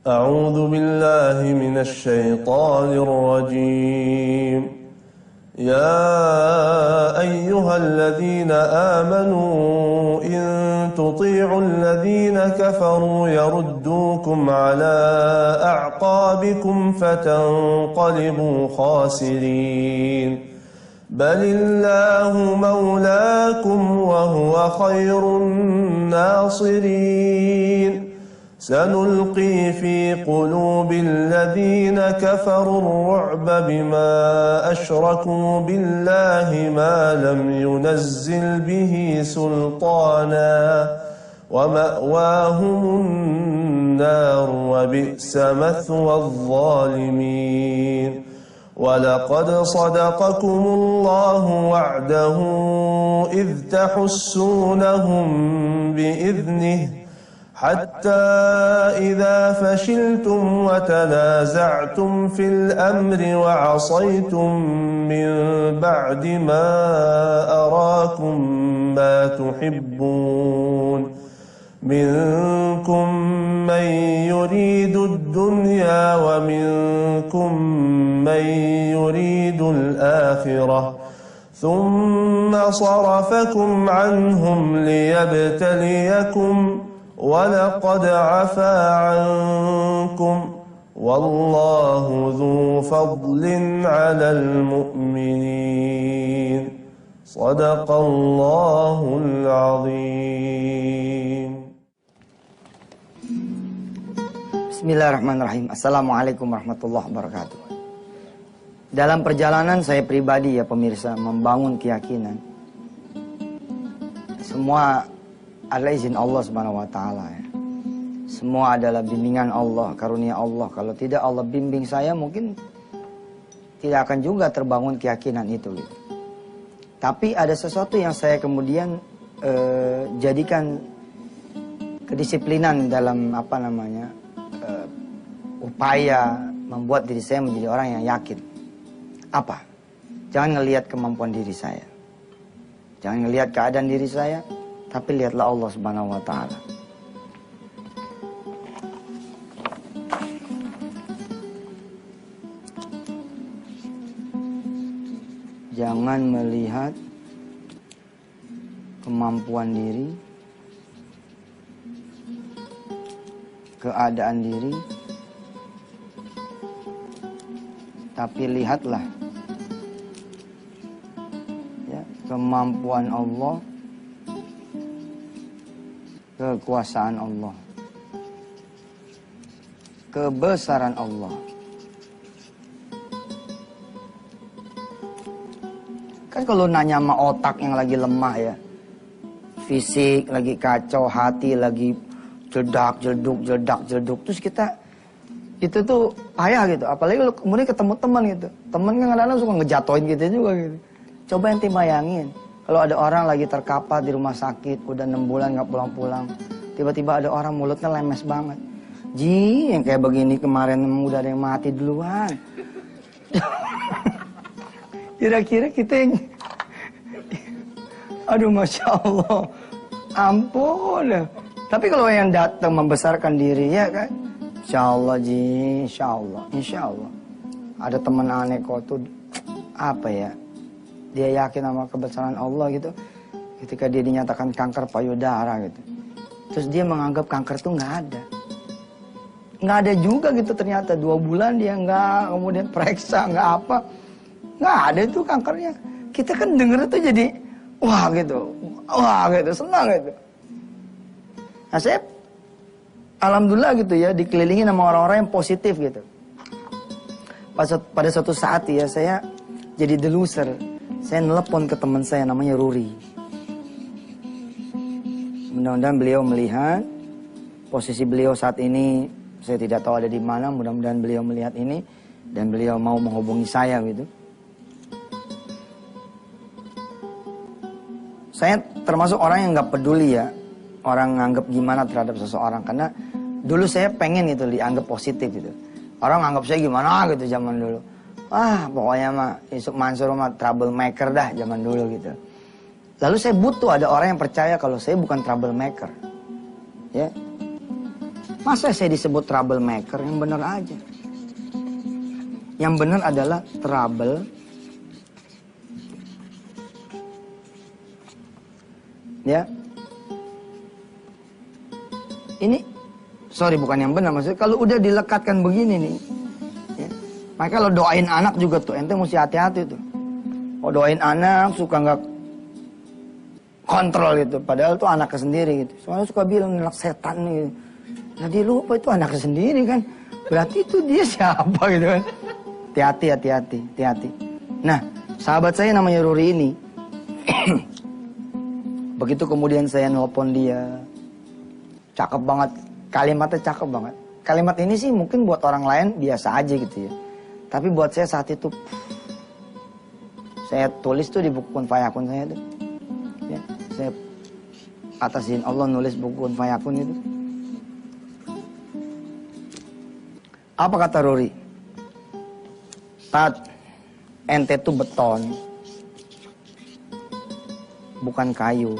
أعوذ بالله من الشيطان الرجيم. يا أيها الذين آمنوا إن تطيعوا الذين كفروا يردوكم على أعقابكم فتنقلبوا خاسرين. بل الله مولاكم وهو خير الناصرين. سنلقي في قلوب الذين كفروا الرعب بما أشركوا بالله ما لم ينزل به سلطانا ومأواهم النار وبئس مثوى الظالمين. ولقد صدقكم الله وعده إذ تحسونهم بإذنه حتى إذا فشلتم وتنازعتم في الأمر وعصيتم من بعد ما أراكم ما تحبون منكم من يريد الدنيا ومنكم من يريد الآخرة ثم صرفكم عنهم ليبتليكم ولقد عفا عنكم والله ذو فضل على المؤمنين. صدق الله العظيم. Bismillahirrahmanirrahim. Assalamualaikum warahmatullahi wabarakatuh. Dalam perjalanan saya pribadi ya pemirsa membangun keyakinan, semua adalah izin Allah Subhanahu wa taala ya. Semua adalah bimbingan Allah, karunia Allah. Kalau tidak Allah bimbing saya, mungkin tidak akan juga terbangun keyakinan itu gitu. Tapi ada sesuatu yang saya kemudian jadikan kedisiplinan dalam upaya membuat diri saya menjadi orang yang yakin. Apa? Jangan ngelihat kemampuan diri saya, jangan ngelihat keadaan diri saya, tapi lihatlah Allah Subhanahu wa taala. Jangan melihat kemampuan diri, keadaan diri, tapi lihatlah ya, kemampuan Allah, kekuasaan Allah, kebesaran Allah. Kan kalau nanya sama otak yang lagi lemah ya, fisik lagi kacau, hati lagi jedak-jeduk, terus kita itu tuh payah gitu. Apalagi kalau kemudian ketemu teman gitu, teman kan kadang-kadang suka ngejatoin gitu juga gitu. Coba ente bayangin, kalau ada orang lagi terkapar di rumah sakit, udah 6 bulan nggak pulang-pulang, tiba-tiba ada orang mulutnya lemes banget. Ji, yang kayak begini kemarin udah ada yang mati duluan. Kira-kira kita yang, aduh masya Allah, ampun. Tapi kalau yang datang membesarkan diri ya kan, insya Allah Ji, insya Allah. Ada teman aneh kok tuh, apa ya? Dia yakin sama kebesaran Allah gitu. Ketika dia dinyatakan kanker payudara gitu, terus dia menganggap kanker tuh nggak ada. Nggak ada juga gitu ternyata. 2 bulan dia nggak, kemudian periksa nggak apa, nggak ada itu kankernya. Kita kan denger tuh jadi wah gitu, senang gitu. Nah saya alhamdulillah gitu ya, dikelilingi sama orang-orang yang positif gitu. Pada suatu saat ya saya jadi deluser. Saya nelpon ke teman saya namanya Ruri. Mudah-mudahan beliau melihat posisi beliau saat ini. Saya tidak tahu ada di mana. Mudah-mudahan beliau melihat ini dan beliau mau menghubungi saya gitu. Saya termasuk orang yang nggak peduli ya, orang nganggap gimana terhadap seseorang, karena dulu saya pengen gitu dianggap positif gitu. Orang nganggap saya gimana gitu zaman dulu. Wah pokoknya mah Yusuf Mansur mah troublemaker dah zaman dulu gitu. Lalu saya butuh ada orang yang percaya kalau saya bukan troublemaker. Ya. Masa saya disebut troublemaker? Yang benar aja. Yang benar adalah trouble. Ya. Ini, sorry bukan yang benar. Maksudnya kalau udah dilekatkan begini nih. Ya. Makanya kalau doain anak juga tuh, ente mesti hati-hati tuh. Oh doain anak suka nggak kontrol gitu. Padahal tuh anaknya sendiri gitu. Soalnya suka bilang anak setan nih. Nah dia lupa itu anaknya sendiri kan. Berarti itu dia siapa gitu kan. Hati-hati. Nah sahabat saya namanya Ruri ini. Begitu kemudian saya nelpon dia. Cakep banget. Kalimatnya cakep banget. Kalimat ini sih mungkin buat orang lain biasa aja gitu ya. Tapi buat saya saat itu. Saya tulis tuh di buku Kun Fayakun saya tuh. Ya, saya atas izin Allah nulis buku Kun Fayakun itu. Apa kata Ruri? Tat, ente tuh beton. Bukan kayu.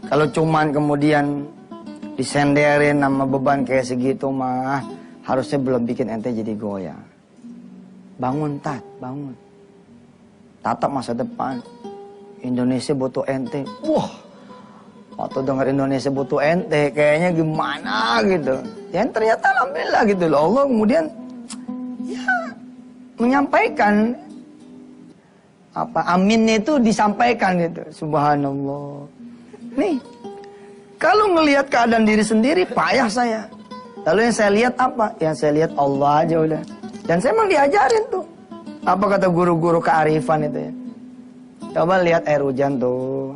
Kalau cuman kemudian disenderin sama beban kayak segitu mah harusnya belum bikin ente jadi goyah. Bangun Tat, bangun. Tatap masa depan. Indonesia butuh ente. Wah, waktu dengar Indonesia butuh ente, kayaknya gimana gitu. Dan ternyata alhamdulillah gitu loh. Allah kemudian ya menyampaikan apa aminnya itu disampaikan gitu. Subhanallah. Nih, kalau ngelihat keadaan diri sendiri payah saya. Lalu yang saya lihat apa? Yang saya lihat Allah aja udah. Dan saya emang diajarin tuh. Apa kata guru-guru kearifan itu ya. Coba lihat air hujan tuh.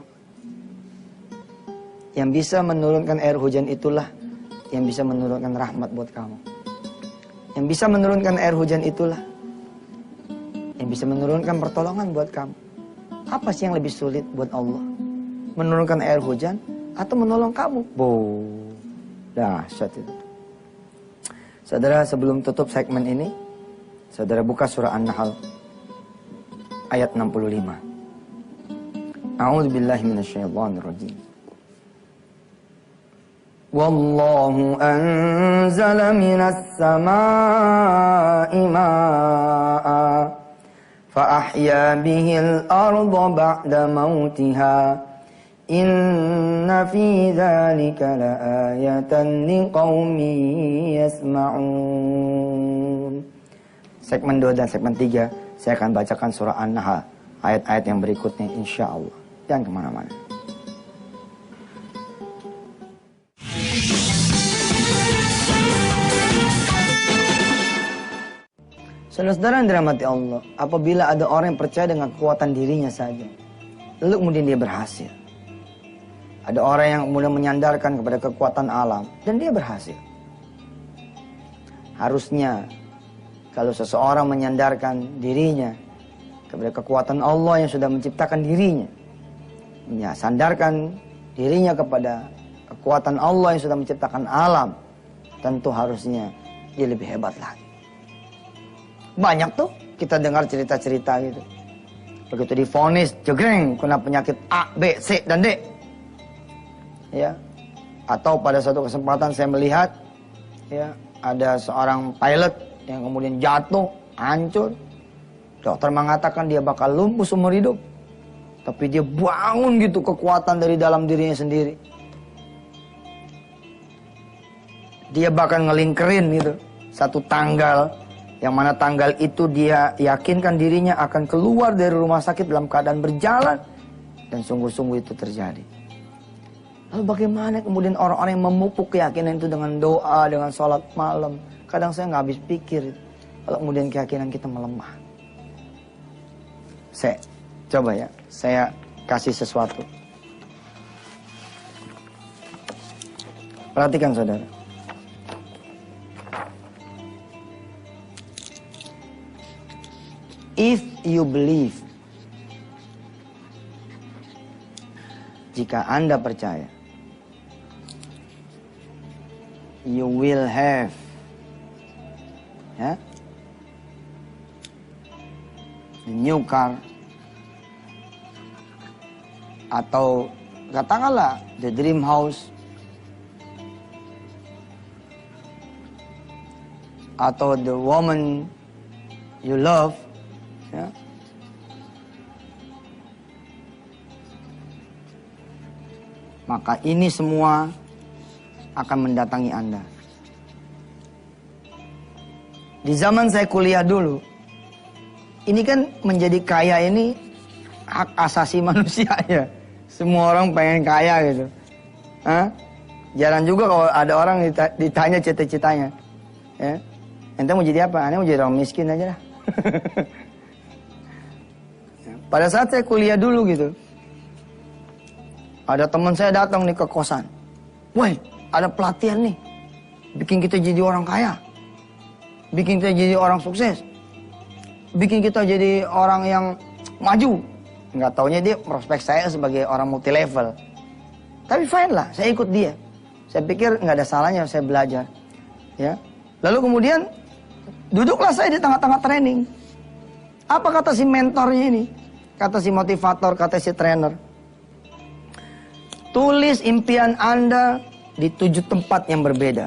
Yang bisa menurunkan air hujan itulah yang bisa menurunkan rahmat buat kamu. Yang bisa menurunkan air hujan itulah yang bisa menurunkan pertolongan buat kamu. Apa sih yang lebih sulit buat Allah? Menurunkan air hujan atau menolong kamu? Dahsyat itu. Saudara, sebelum tutup segmen ini, saudara buka surah An-Nahl ayat 65. A'udzubillahi minasyaitonirrajim. Wallahu anzala minas samaa'i maa'a fa ahya bihil arda ba'da mautiha. Inna fi dzalika laayatan liqaumin yasma'un. Segmen 2 dan segmen 3 saya akan bacakan surah An-Nahl ayat-ayat yang berikutnya insyaallah. Jangan kemana-mana. Saudara-saudara yang dirahmati Allah, apabila ada orang yang percaya dengan kekuatan dirinya saja, lalu kemudian dia berhasil. Ada orang yang kemudian menyandarkan kepada kekuatan alam, dan dia berhasil. Harusnya, kalau seseorang menyandarkan dirinya kepada kekuatan Allah yang sudah menciptakan dirinya, ya, sandarkan dirinya kepada kekuatan Allah yang sudah menciptakan alam, tentu harusnya dia lebih hebat lagi. Banyak tuh kita dengar cerita-cerita gitu. Begitu divonis jegreng kena penyakit A, B, C, dan D. Ya. Atau pada suatu kesempatan saya melihat ya, ada seorang pilot yang kemudian jatuh, hancur. Dokter mengatakan dia bakal lumpuh seumur hidup. Tapi dia bangun gitu kekuatan dari dalam dirinya sendiri. Dia bahkan ngelingkerin gitu satu tanggal, yang mana tanggal itu dia yakinkan dirinya akan keluar dari rumah sakit dalam keadaan berjalan. Dan sungguh-sungguh itu terjadi. Lalu bagaimana kemudian orang-orang yang memupuk keyakinan itu dengan doa, dengan sholat malam. Kadang saya nggak habis pikir. Kalau kemudian keyakinan kita melemah. Saya coba ya, saya kasih sesuatu. Perhatikan saudara. If you believe, jika Anda percaya, you will have, ya, a new car, atau katakanlah the dream house, atau the woman you love, ya, maka ini semua akan mendatangi Anda. Di zaman saya kuliah dulu, ini kan menjadi kaya ini hak asasi manusia ya. Semua orang pengen kaya gitu. Hah? Jarang juga kalau ada orang ditanya cita-citanya. Ya. Ente mau jadi apa? Ente mau jadi orang miskin aja lah. Pada saat saya kuliah dulu gitu, ada teman saya datang nih ke kosan. Woi, ada pelatihan nih. Bikin kita jadi orang kaya. Bikin kita jadi orang sukses. Bikin kita jadi orang yang maju. Nggak taunya dia prospek saya sebagai orang multi level. Tapi fine lah, saya ikut dia. Saya pikir nggak ada salahnya saya belajar. Ya. Lalu kemudian duduklah saya di tengah-tengah training. Apa kata si mentornya ini? Kata si motivator, kata si trainer. Tulis impian Anda di 7 tempat yang berbeda.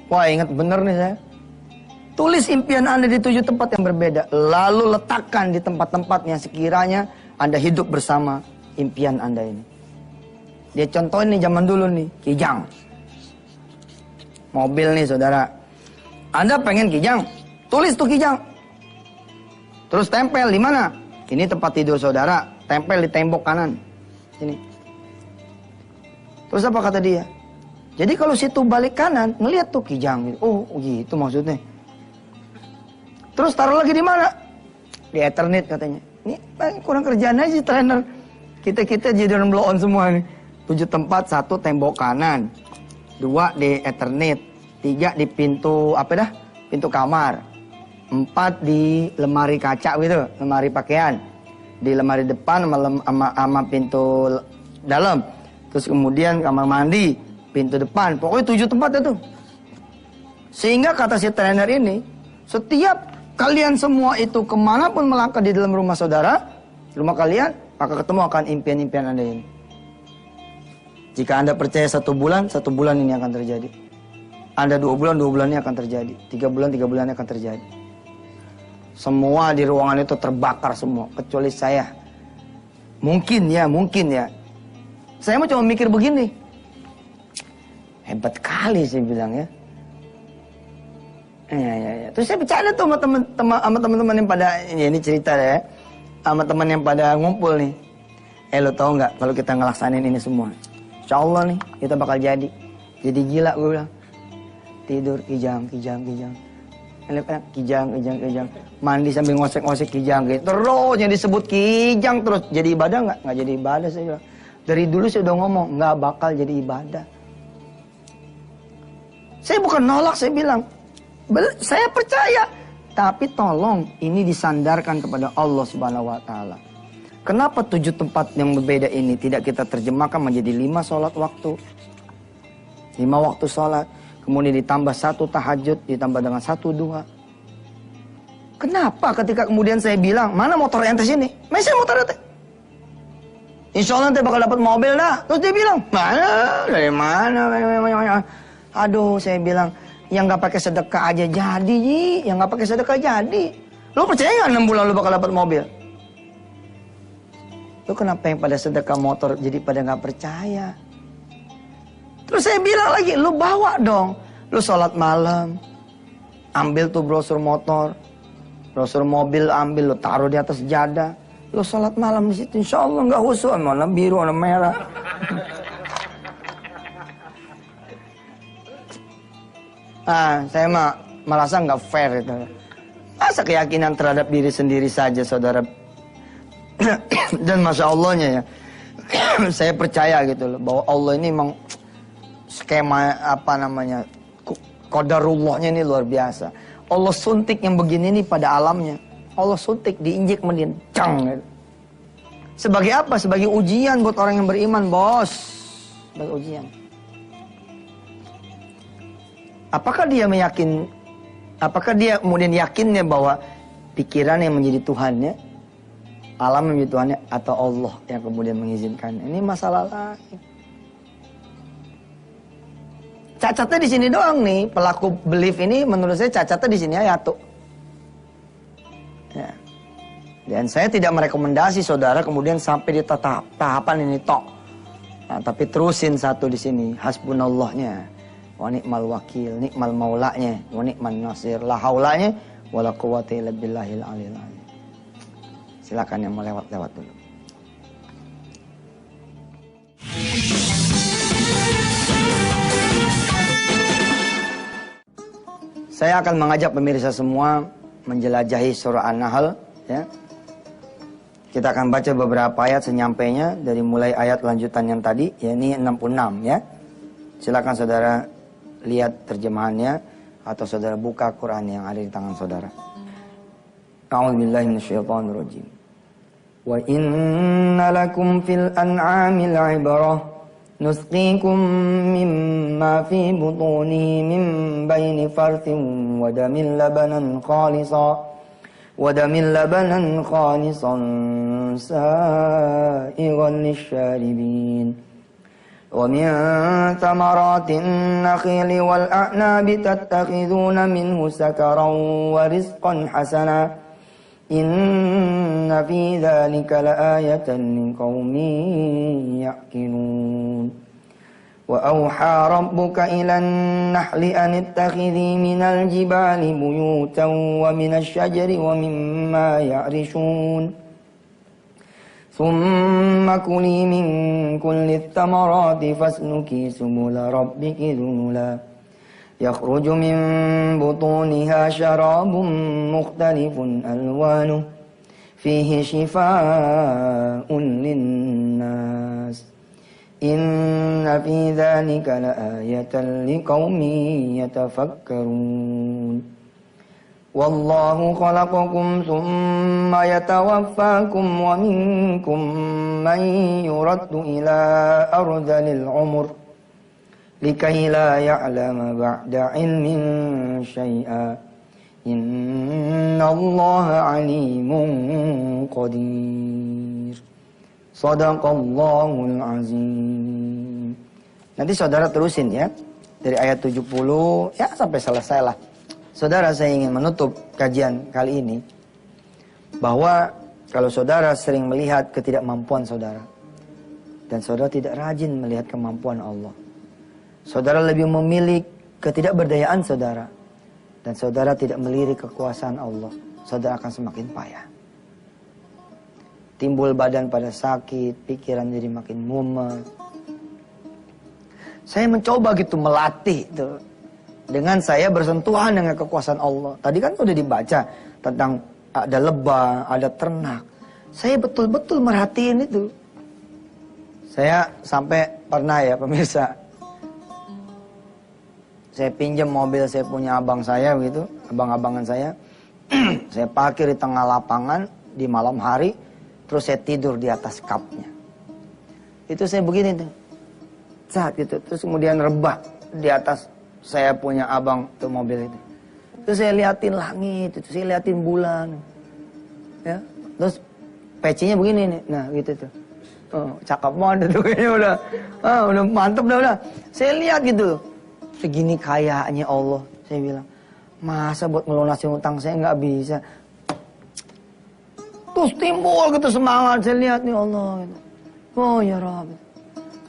Wah, ingat bener nih saya. Tulis impian Anda di 7 tempat yang berbeda. Lalu letakkan di tempat-tempat yang sekiranya Anda hidup bersama impian Anda ini. Dia contohin nih zaman dulu nih, Kijang. Mobil nih saudara. Anda pengen Kijang, tulis tuh Kijang. Terus tempel di mana? Ini tempat tidur saudara, tempel di tembok kanan. Ini. Terus apa kata dia? Jadi kalau situ balik kanan, ngelihat tuh Kijang. Oh gitu maksudnya. Terus taruh lagi di mana? Di Ethernet katanya. Ini kurang kerjaan aja trainer. Kita jadi orang blow on semua nih. 7 tempat, 1 tembok kanan, 2 di Ethernet, 3 di pintu apa dah? Pintu kamar, 4 di lemari kaca gitu, lemari pakaian, di lemari depan sama pintu dalam, terus kemudian kamar mandi, pintu depan, pokoknya 7 tempat itu. Sehingga kata si trainer ini, setiap kalian semua itu kemanapun melangkah di dalam rumah saudara, rumah kalian, maka ketemu akan impian-impian Anda ini. Jika Anda percaya 1 bulan, 1 bulan ini akan terjadi. Anda 2 bulan, 2 bulan ini akan terjadi. 3 bulan, 3 bulan ini akan terjadi. Semua di ruangan itu terbakar semua, kecuali saya. Mungkin ya. Saya mau cuma mikir begini. Hebat kali saya bilang ya. Ya. Terus saya bercanda tuh sama teman-teman yang pada, ini cerita ya. Sama teman yang pada ngumpul nih. Lo tau nggak kalau kita ngelaksanin ini semua? Insya Allah nih kita bakal jadi gila gue bilang. Tidur kijang. Kijang. Mandi sambil ngosek-ngosek kijang gitu. Terus yang disebut kijang terus. Jadi ibadah nggak? Nggak jadi ibadah saya bilang. Dari dulu saya udah ngomong nggak bakal jadi ibadah. Saya bukan nolak, saya bilang saya percaya. Tapi tolong ini disandarkan kepada Allah Subhanahu Wa Taala. Kenapa 7 tempat yang berbeda ini tidak kita terjemahkan menjadi 5 sholat waktu? 5 waktu sholat. Kemudian ditambah 1 tahajud, ditambah dengan 1 duha. Kenapa ketika kemudian saya bilang, mana motor ente sini? Masih motor ente. Insya Allah ente bakal dapat mobil dah. Terus dia bilang, mana? Dari mana? Aduh, saya bilang, yang gak pakai sedekah aja jadi, Ji. Yang gak pakai sedekah jadi. Lo percaya gak 6 bulan lo bakal dapat mobil? Lo kenapa yang pada sedekah motor jadi pada gak percaya? Terus saya bilang lagi, lo bawa dong. Lo sholat malam, ambil tuh brosur motor, brosur mobil ambil, lo taruh di atas sejadah. Lo sholat malam di situ, insya Allah gak khusyuk, warna biru, warna merah. Saya mah merasa nggak fair itu. Masa keyakinan terhadap diri sendiri saja, saudara. Dan masya Allahnya ya, saya percaya gitu loh bahwa Allah ini memang skema apa namanya qadarullahnya ini luar biasa. Allah suntik yang begini ini pada alamnya. Allah suntik, diinjek kemudian cang. Gitu. Sebagai apa? Sebagai ujian buat orang yang beriman, bos. Sebagai ujian. Apakah dia kemudian yakinnya bahwa pikiran yang menjadi Tuhannya, alam yang menjadi Tuhannya, atau Allah yang kemudian mengizinkan? Ini masalah lain. Cacatnya di sini doang nih, pelaku belief ini menurut saya cacatnya di sini aja tuh. Ya. Dan saya tidak merekomendasi saudara kemudian sampai di tahapan ini tok. Nah, tapi terusin satu di sini, hasbunallahnya, wa ni'mal wakil, nikmal maulanya, wa ni'man nasir, la haulanya, wala quwwata illa billahil aliyil azim. Silakan yang mau lewat-lewat dulu. Saya akan mengajak pemirsa semua menjelajahi surah An-Nahl, ya. Kita akan baca beberapa ayat senyampainya dari mulai ayat lanjutan yang tadi, yakni 66, ya. Silakan saudara lihat terjemahannya atau saudara buka Quran yang ada di tangan saudara. A'udzubillahi minasyaitonirrajim. Wa inna lakum fil an'amil 'ibrah nusqikum mimma fi butunihi min baini farthin wa damin labanan khalisan sa'igan lisyaribin wa min thamaratin nakhili wal a'nabi tattakhiduna minhu sakaran wa rizqan hasana inna fi dhalika laayatan liqaumin ya'qilun wa awha rabbuka ilan nahli an ittakhidhi minal jibali buyutan wa minasy syajari wa mimma ya'rishun thumma kuli min kulli thamarati fasluki subula rabbiki dhulula yakhruju min butuniha syarabun mukhtalifun alwanuh fihi shifaa'un linnas inna fi dhalika laayatan liqaumin yatafakkarun wallahu khalaqakum thumma yatawaffakum wa minkum man yuraddu ila ardhil umur likai la ya'lama ba'da ilmin syai'a innallaha alimun qadir. Shadaqallahul azim. Nanti saudara terusin ya dari ayat 70 ya sampai selesai lah. Saudara, saya ingin menutup kajian kali ini bahwa kalau saudara sering melihat ketidakmampuan saudara dan saudara tidak rajin melihat kemampuan Allah, saudara lebih memilih ketidakberdayaan saudara dan saudara tidak melirik kekuasaan Allah, saudara akan semakin payah. Timbul badan pada sakit, pikiran jadi makin mumet. Saya mencoba gitu melatih tuh dengan saya bersentuhan dengan kekuasaan Allah. Tadi kan udah dibaca tentang ada lebah, ada ternak. Saya betul-betul merhatiin itu. Saya sampai pernah ya pemirsa, saya pinjam mobil saya punya abang saya begitu, abang-abangan saya. Saya parkir di tengah lapangan di malam hari, terus saya tidur di atas kapnya. Itu saya begini tuh, saat gitu, terus kemudian rebah di atas saya punya abang tuh mobil itu. Terus saya liatin langit, itu saya liatin bulan, ya. Terus pecinya begini nih, nah gitu tuh. Oh, cakep banget tuh kayaknya udah mantep udah. Saya lihat gitu, segini kayanya Allah, saya bilang, masa buat melunasin utang saya nggak bisa. Terus timbul gitu semangat, saya lihat nih Allah gitu. Oh ya Rabb.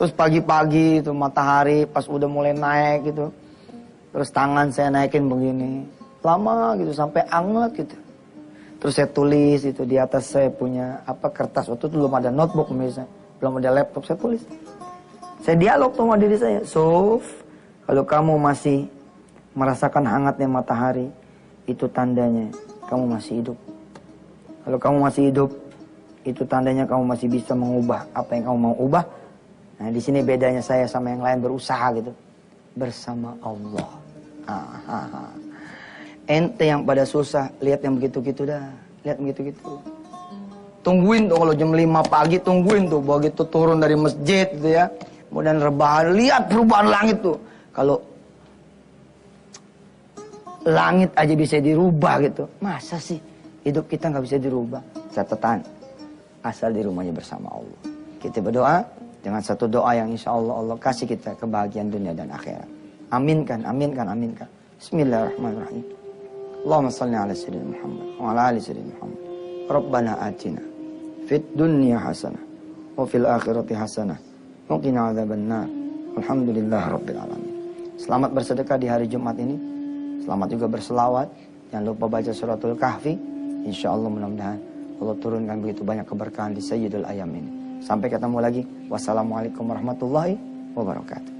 Terus pagi-pagi itu matahari pas udah mulai naik gitu, terus tangan saya naikin begini, lama gitu sampai anget gitu. Terus saya tulis itu di atas saya punya kertas, waktu itu belum ada notebook misalnya, belum ada laptop, saya tulis. Saya dialog sama diri saya, Sof, kalau kamu masih merasakan hangatnya matahari, itu tandanya kamu masih hidup. Kalau kamu masih hidup, itu tandanya kamu masih bisa mengubah apa yang kamu mau ubah. Nah, di sini bedanya saya sama yang lain berusaha gitu. Bersama Allah. Ente yang pada susah, lihat yang begitu-gitu dah. Lihat begitu-gitu. Tungguin tuh kalau jam 5 pagi, tungguin tuh begitu turun dari masjid gitu ya. Kemudian rebahan, lihat perubahan langit tuh. Kalau langit aja bisa dirubah gitu. Masa sih hidup kita nggak bisa dirubah? Catatan, asal di rumahnya bersama Allah. Kita berdoa dengan satu doa yang insya Allah Allah kasih kita kebahagiaan dunia dan akhirat. Aminkan, aminkan, aminkan. Bismillahirrahmanirrahim. Allahumma salli ala sayyidina Muhammad wa ala ali sayyidina Muhammad. Rabbana atina fid dunya hasanah wa fil akhirati hasanah wa qina adzabannar. Alhamdulillahirabbil alamin. Selamat bersedekah di hari Jumat ini. Selamat juga berselawat. Jangan lupa baca suratul Kahfi. Insyaallah mudah-mudahan Allah turunkan begitu banyak keberkahan di Sayyidul Ayam ini. Sampai ketemu lagi. Wassalamualaikum warahmatullahi wabarakatuh.